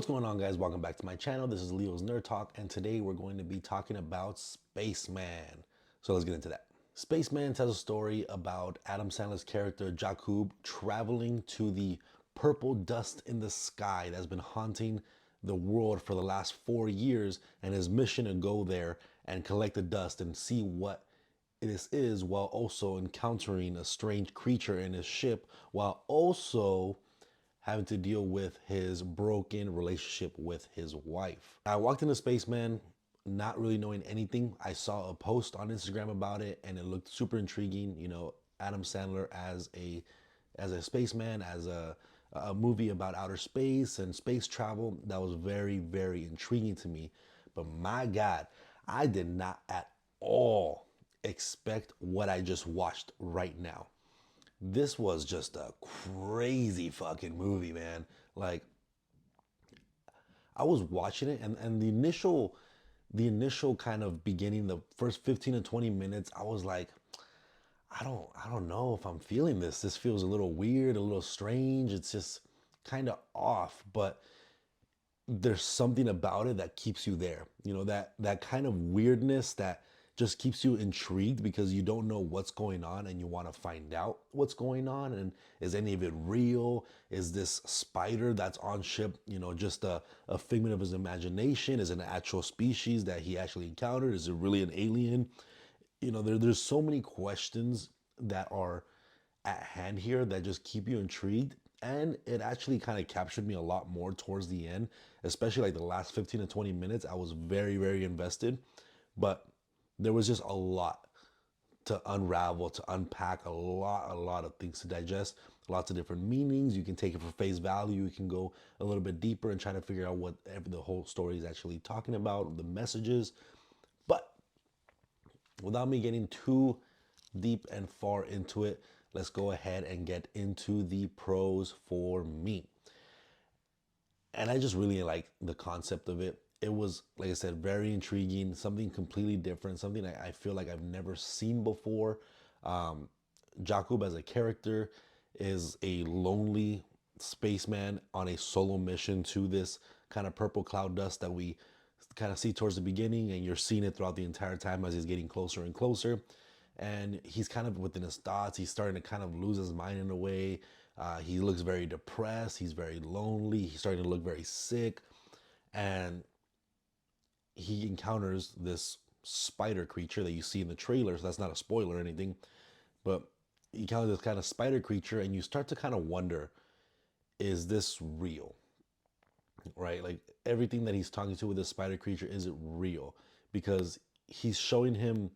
What's going on, guys? Welcome back to my channel. This is Leo's Nerd Talk, and today we're going to be talking about Spaceman. So let's get into that. Spaceman tells a story about Adam Sandler's character Jakub traveling to the purple dust in the sky that's been haunting the world for the last 4 years, and his mission to go there and collect the dust and see what this is, while also encountering a strange creature in his ship, while also having to deal with his broken relationship with his wife. I walked into Spaceman not really knowing anything. I saw a post on Instagram about it and it looked super intriguing. You know, Adam Sandler as a spaceman, as a movie about outer space and space travel. That was very, very intriguing to me. But my God, I did not at all expect what I just watched right now. This was just a crazy fucking movie, man. Like, I was watching it, and the initial kind of beginning, the first 15 to 20 minutes, I was like, I don't know if I'm feeling this. This feels a little weird, a little strange. It's just kind of off, but there's something about it that keeps you there. You know, that kind of weirdness that just keeps you intrigued because you don't know what's going on and you want to find out what's going on. And is any of it real? Is this spider that's on ship, you know, just a figment of his imagination? Is it an actual species that he actually encountered? Is it really an alien? You know, there's so many questions that are at hand here that just keep you intrigued. And it actually kind of captured me a lot more towards the end, especially like the last 15 to 20 minutes. I was very, very invested. But there was just a lot to unravel, to unpack, a lot of things to digest, lots of different meanings. You can take it for face value. You can go a little bit deeper and try to figure out what the whole story is actually talking about, the messages. But without me getting too deep and far into it, let's go ahead and get into the pros for me. And I just really like the concept of it. It was, like I said, very intriguing, something completely different, something I feel like I've never seen before. Um, Jakub as a character is a lonely spaceman on a solo mission to this kind of purple cloud dust that we kind of see towards the beginning, and you're seeing it throughout the entire time as he's getting closer and closer. And he's kind of within his thoughts. He's starting to kind of lose his mind in a way. He looks very depressed. He's very lonely. He's starting to look very sick. And he encounters this spider creature that you see in the trailer. So that's not a spoiler or anything. But you encounter this kind of spider creature, and you start to kind of wonder, is this real? Right? Like, everything that he's talking to with this spider creature, is it real? Because he's showing him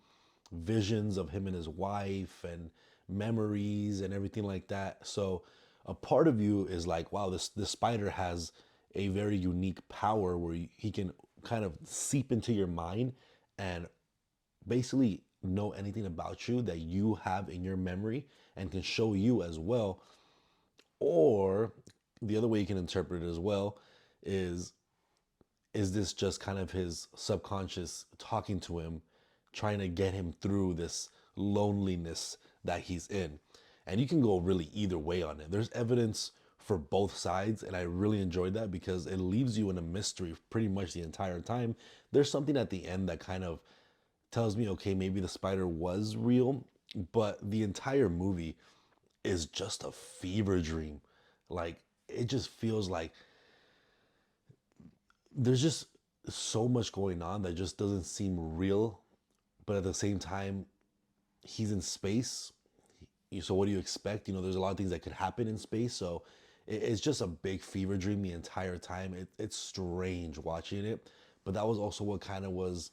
visions of him and his wife and memories and everything like that. So a part of you is like, wow, this spider has a very unique power where he can kind of seep into your mind and basically know anything about you that you have in your memory and can show you as well. Or the other way you can interpret it as well is is this just kind of his subconscious talking to him, trying to get him through this loneliness that he's in? And you can go really either way on it. There's evidence for both sides, and I really enjoyed that because it leaves you in a mystery pretty much the entire time. There's something at the end that kind of tells me, okay, maybe the spider was real, but the entire movie is just a fever dream. Like, it just feels like there's just so much going on that just doesn't seem real, but at the same time, he's in space. So what do you expect? You know, there's a lot of things that could happen in space. So it's just a big fever dream the entire time. It's strange watching it, but that was also what kind of was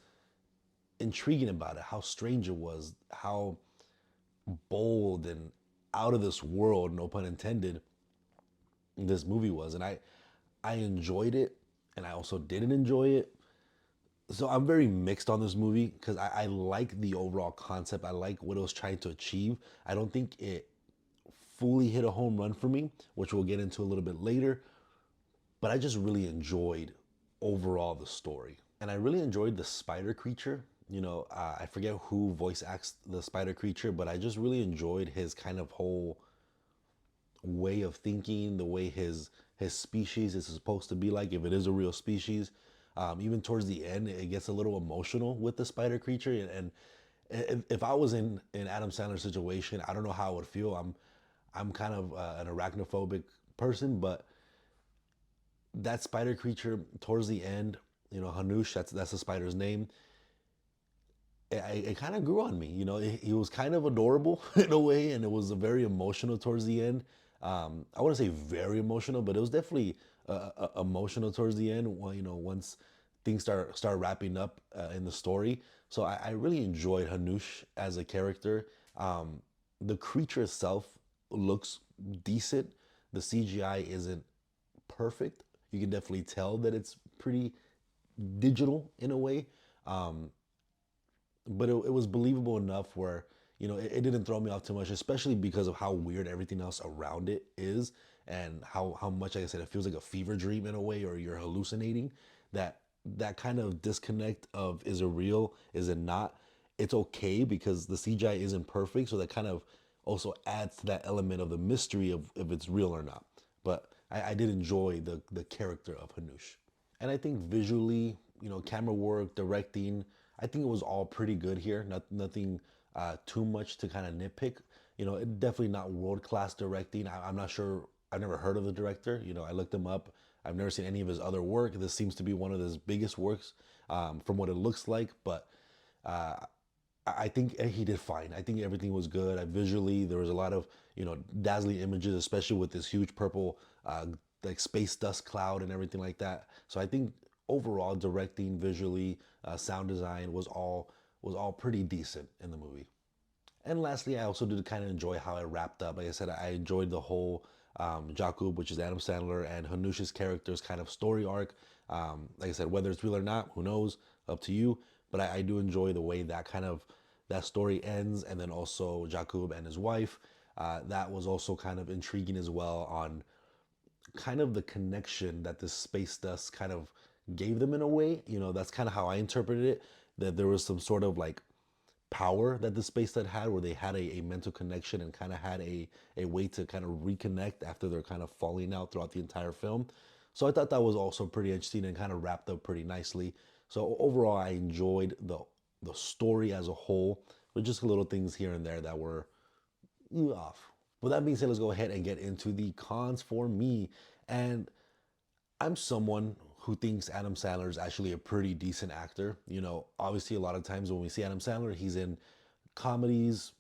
intriguing about it. How strange it was, how bold and out of this world, no pun intended, this movie was. And I enjoyed it, and I also didn't enjoy it. So I'm very mixed on this movie because I like the overall concept. I like what it was trying to achieve. I don't think it fully hit a home run for me, which we'll get into a little bit later. But I just really enjoyed overall the story. And I really enjoyed the spider creature. You know, I forget who voice acts the spider creature, but I just really enjoyed his kind of whole way of thinking, the way his species is supposed to be like, if it is a real species. Even towards the end, it gets a little emotional with the spider creature, and if I was in Adam Sandler's situation, I don't know how I would feel. I'm kind of an arachnophobic person, but that spider creature towards the end, Hanush, that's the spider's name. It kind of grew on me. He was kind of adorable in a way, and it was very emotional towards the end. I wouldn't say very emotional, but it was definitely emotional towards the end. Well, once things start wrapping up in the story. So I really enjoyed Hanush as a character. The creature itself looks decent. The CGI isn't perfect. You can definitely tell that it's pretty digital in a way. Um, but it was believable enough where it didn't throw me off too much, especially because of how weird everything else around it is, and how much, like I said, it feels like a fever dream in a way, or you're hallucinating. That kind of disconnect of, is it real, is it not, it's okay because the CGI isn't perfect, so that kind of also adds to that element of the mystery of if it's real or not. But I did enjoy the character of Hanush. And I think visually, camera work, directing, I think it was all pretty good here. Nothing too much to kind of nitpick. It definitely not world class directing. I'm not sure. I've never heard of the director. I looked him up. I've never seen any of his other work. This seems to be one of his biggest works, from what it looks like. But uh, I think he did fine. I think everything was good. Visually, there was a lot of dazzling images, especially with this huge purple like space dust cloud and everything like that. So I think overall, directing, visually, sound design was all pretty decent in the movie. And lastly, I also did kind of enjoy how it wrapped up. Like I said, I enjoyed the whole Jakub, which is Adam Sandler, and Hanush's character's kind of story arc. Like I said, whether it's real or not, who knows? Up to you. But I do enjoy the way that story ends, and then also Jakub and his wife. That was also kind of intriguing as well, on kind of the connection that this space dust kind of gave them in a way. That's kind of how I interpreted it. That there was some sort of like power that the space dust had, where they had a mental connection and kind of had a way to kind of reconnect after they're kind of falling out throughout the entire film. So I thought that was also pretty interesting and kind of wrapped up pretty nicely. So overall, I enjoyed the story as a whole, with just little things here and there that were off. With that being said, let's go ahead and get into the cons for me. And I'm someone who thinks Adam Sandler is actually a pretty decent actor. Obviously, a lot of times when we see Adam Sandler, he's in comedies,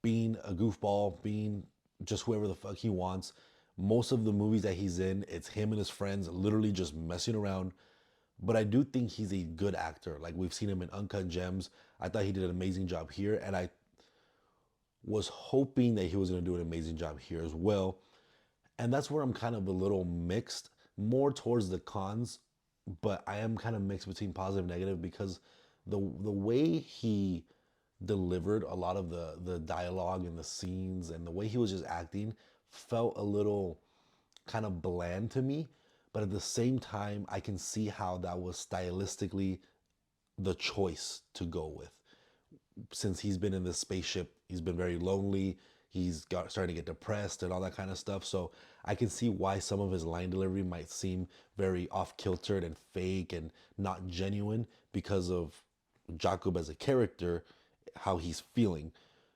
being a goofball, being just whoever the fuck he wants. Most of the movies that he's in, it's him and his friends literally just messing around. But I do think he's a good actor. Like, we've seen him in Uncut Gems. I thought he did an amazing job here, and I was hoping that he was going to do an amazing job here as well. And that's where I'm kind of a little mixed, more towards the cons, but I am kind of mixed between positive and negative, because the way he delivered a lot of the dialogue and the scenes, and the way he was just acting, felt a little kind of bland to me. But at the same time, I can see how that was stylistically the choice to go with. Since he's been in this spaceship, he's been very lonely. He's got starting to get depressed and all that kind of stuff. So I can see why some of his line delivery might seem very off kiltered and fake and not genuine, because of Jacob as a character, how he's feeling.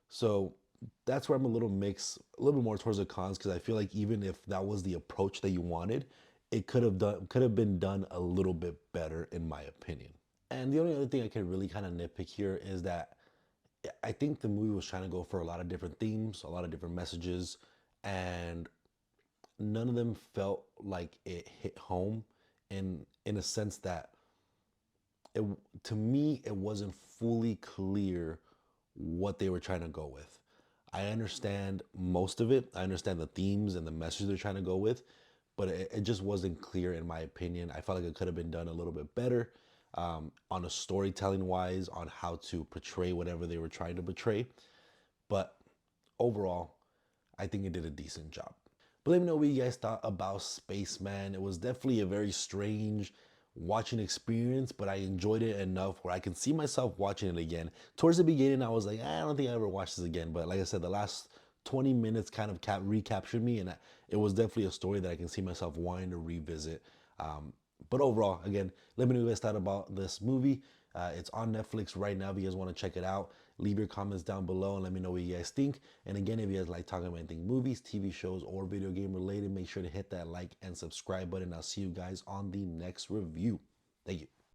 So that's where I'm a little mixed, a little bit more towards the cons, because I feel like even if that was the approach that you wanted, it could have been done a little bit better, in my opinion. And the only other thing I can really kind of nitpick here is that I think the movie was trying to go for a lot of different themes, a lot of different messages, and none of them felt like it hit home, in a sense that it to me it wasn't fully clear what they were trying to go with. I understand most of it. I understand the themes and the message they're trying to go with, but it just wasn't clear, in my opinion. I felt like it could have been done a little bit better, on a storytelling wise, on how to portray whatever they were trying to portray. But overall, I think it did a decent job. But let me know what you guys thought about Spaceman. It was definitely a very strange watching experience, but I enjoyed it enough where I can see myself watching it again. Towards the beginning, I was like, I don't think I ever watch this again. But like I said, the last 20 minutes kind of recaptured me, and it was definitely a story that I can see myself wanting to revisit. But overall, again, let me know what you guys thought about this movie. It's on Netflix right now if you guys want to check it out. Leave your comments down below and let me know what you guys think. And again, if you guys like talking about anything movies, TV shows, or video game related, make sure to hit that like and subscribe button. I'll see you guys on the next review. Thank you.